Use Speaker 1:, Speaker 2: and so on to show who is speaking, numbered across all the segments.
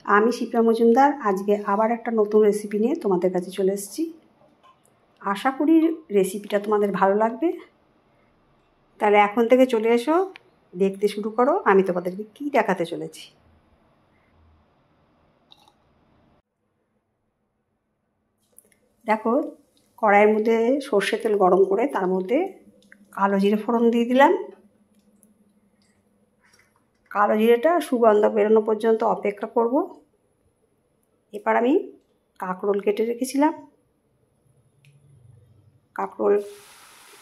Speaker 1: আমি শিপ্রা মজুমদার আজকে আবার একটা নতুন রেসিপি নিয়ে তোমাদের কাছে চলে এসেছি। আশা করি রেসিপিটা তোমাদের ভালো লাগবে। তাহলে এখন থেকে চলে এসো, দেখতে শুরু করো আমি তোমাদেরকে কী দেখাতে চলেছি। দেখো, কড়াইয়ের মধ্যে সর্ষে তেল গরম করে তার মধ্যে কালো জিরে ফোড়ন দিয়ে দিলাম। কালো জিরেটা সুগন্ধ বেরোনো পর্যন্ত অপেক্ষা করব। এবার আমি কাঁকরোল কেটে রেখেছিলাম, কাঁকরোল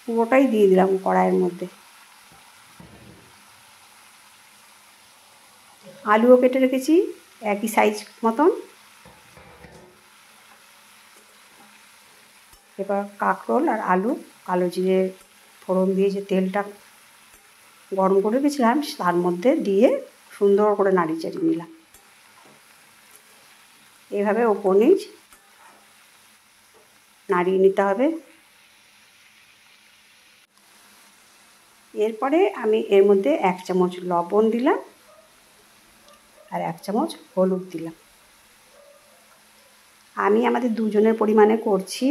Speaker 1: পুরোটাই দিয়ে দিলাম কড়াইয়ের মধ্যে। আলুও কেটে রেখেছি একই সাইজ মতন। এবার কাঁকরোল আর আলু কালো জিরে ফোড়ন দিয়ে যে তেলটা গরম করে রেখেছিলাম তার মধ্যে দিয়ে সুন্দর করে নাড়িয়ে চাড়িয়ে নিলাম। এভাবে ওপর নিচ নাড়িয়ে নিতে হবে। এরপরে আমি এর মধ্যে 1 চামচ লবণ দিলাম আর 1 চামচ হলুদ দিলাম। আমি আমাদের দুজনের পরিমাণে করছি,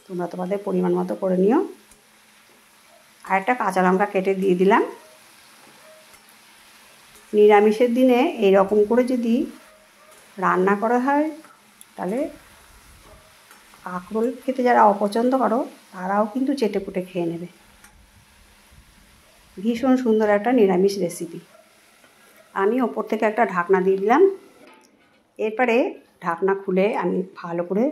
Speaker 1: তোমরা তোমাদের পরিমাণ মতো করে নিও। আর একটা কাঁচা লঙ্কা কেটে দিয়ে দিলাম। নিরামিষের দিনে এইরকম করে যদি রান্না করা হয় তাহলে কাঁকরোল খেতে যারা অপছন্দ করো তারাও কিন্তু চেটেপুটে খেয়ে নেবে। ভীষণ সুন্দর একটা নিরামিষ রেসিপি। আমি ওপর থেকে একটা ঢাকনা দিয়ে দিলাম। এরপরে ঢাকনা খুলে আমি ভালো করে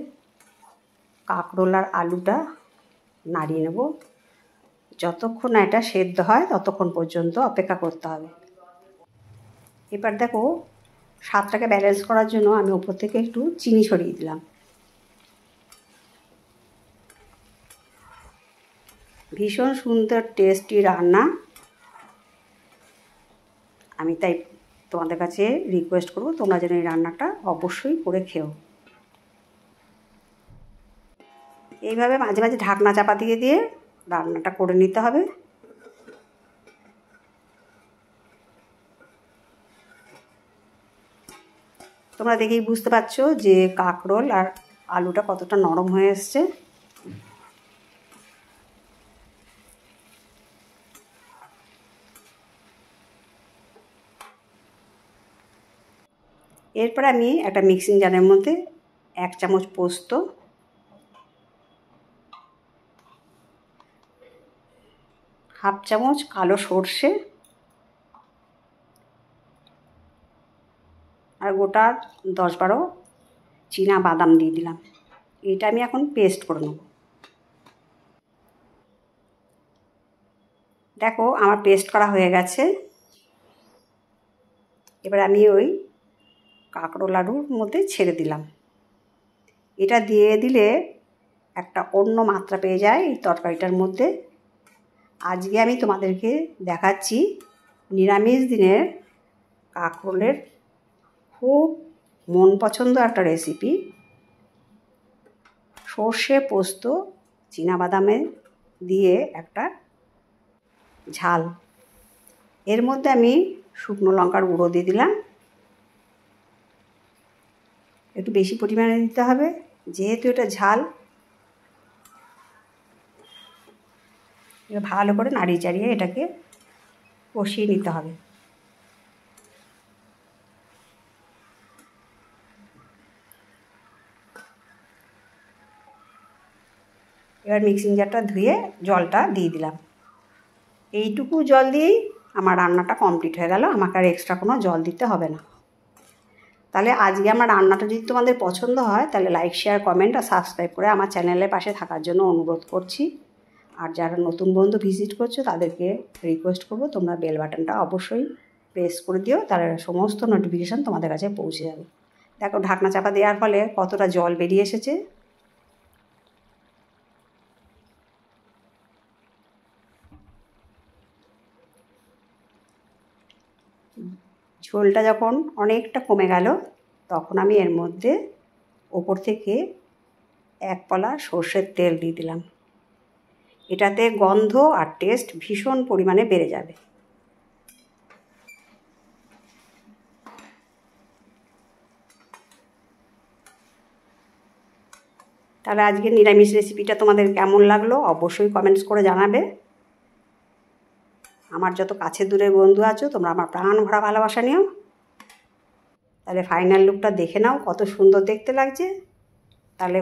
Speaker 1: কাঁকরোল আর আলুটা নাড়িয়ে নেব। যতক্ষণ না এটা সেদ্ধ হয় ততক্ষণ পর্যন্ত অপেক্ষা করতে হবে। এবার দেখো, স্বাদটাকে ব্যালেন্স করার জন্য আমি ওপর থেকে একটু চিনি ছড়িয়ে দিলাম। ভীষণ সুন্দর টেস্টি রান্না। আমি তাই তোমাদের কাছে রিকোয়েস্ট করব তোমরা যেন এই রান্নাটা অবশ্যই করে খেও। এইভাবে মাঝে মাঝে ঢাকনা চাপা দিয়ে দিয়ে রান্নাটা করে নিতে হবে। তোমরা দেখেই বুঝতে পারছো যে কাঁকরোল আর আলুটা কতটা নরম হয়ে এসছে। এরপর আমি একটা মিক্সিং জারের মধ্যে 1 চামচ পোস্ত, 1/2 চামচ কালো সর্ষে আর গোটা 10-12 চীনা বাদাম দিয়ে দিলাম। এটা আমি এখন পেস্ট করে নেব। দেখো আমার পেস্ট করা হয়ে গেছে। এবার আমি ওই কাঁকরোল আলুর মধ্যে ছেড়ে দিলাম। এটা দিয়ে দিলে একটা অন্য মাত্রা পেয়ে যায় এই তরকারিটার মধ্যে। আজকে আমি তোমাদেরকে দেখাচ্ছি নিরামিষ দিনের কাঁকরোলের খুব মন পছন্দ একটা রেসিপি, সর্ষে পোস্ত চীনাবাদামে দিয়ে একটা ঝাল। এর মধ্যে আমি শুকনো লঙ্কার গুঁড়ো দিয়ে দিলাম। একটু বেশি পরিমাণে দিতে হবে যেহেতু এটা ঝাল। ভালো করে নাড়িয়ে চাড়িয়ে এটাকে কষিয়ে নিতে হবে। এবার মিক্সিং জারটা ধুয়ে জলটা দিয়ে দিলাম। এইটুকু জল দিয়েই আমার রান্নাটা কমপ্লিট হয়ে গেল, আমাকে আর এক্সট্রা কোনো জল দিতে হবে না। তাহলে আজকে আমার রান্নাটা যদি তোমাদের পছন্দ হয় তাহলে লাইক, শেয়ার, কমেন্ট আর সাবস্ক্রাইব করে আমার চ্যানেলের পাশে থাকার জন্য অনুরোধ করছি। আর যারা নতুন বন্ধু ভিজিট করছো তাদেরকে রিকোয়েস্ট করবো তোমরা বেল বাটনটা অবশ্যই প্রেস করে দিও, তাহলে সমস্ত নোটিফিকেশান তোমাদের কাছে পৌঁছে যাবে। দেখো ঢাকনা চাপা দেওয়ার ফলে কতটা জল বেরিয়ে এসেছে। ঝোলটা যখন অনেকটা কমে গেল তখন আমি এর মধ্যে ওপর থেকে 1 পলা সর্ষের তেল দিয়ে দিলাম। এটাতে গন্ধ আর টেস্ট ভীষণ পরিমাণে বেড়ে যাবে। তাহলে আজকে নিরামিষ রেসিপিটা তোমাদের কেমন লাগলো অবশ্যই কমেন্টস করে জানাবে। আমার যত কাছে দূরের বন্ধু আছো তোমরা আমার প্রাণ ভরা ভালোবাসা নিও। তাহলে ফাইনাল লুকটা দেখে নাও কত সুন্দর দেখতে লাগছে। তাহলে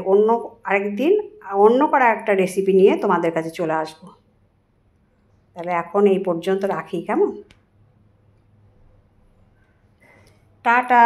Speaker 1: আরেকদিন অন্য করা একটা রেসিপি নিয়ে তোমাদের কাছে চলে আসবো। তাহলে এখন এই পর্যন্ত রাখি, কেমন? টাটা।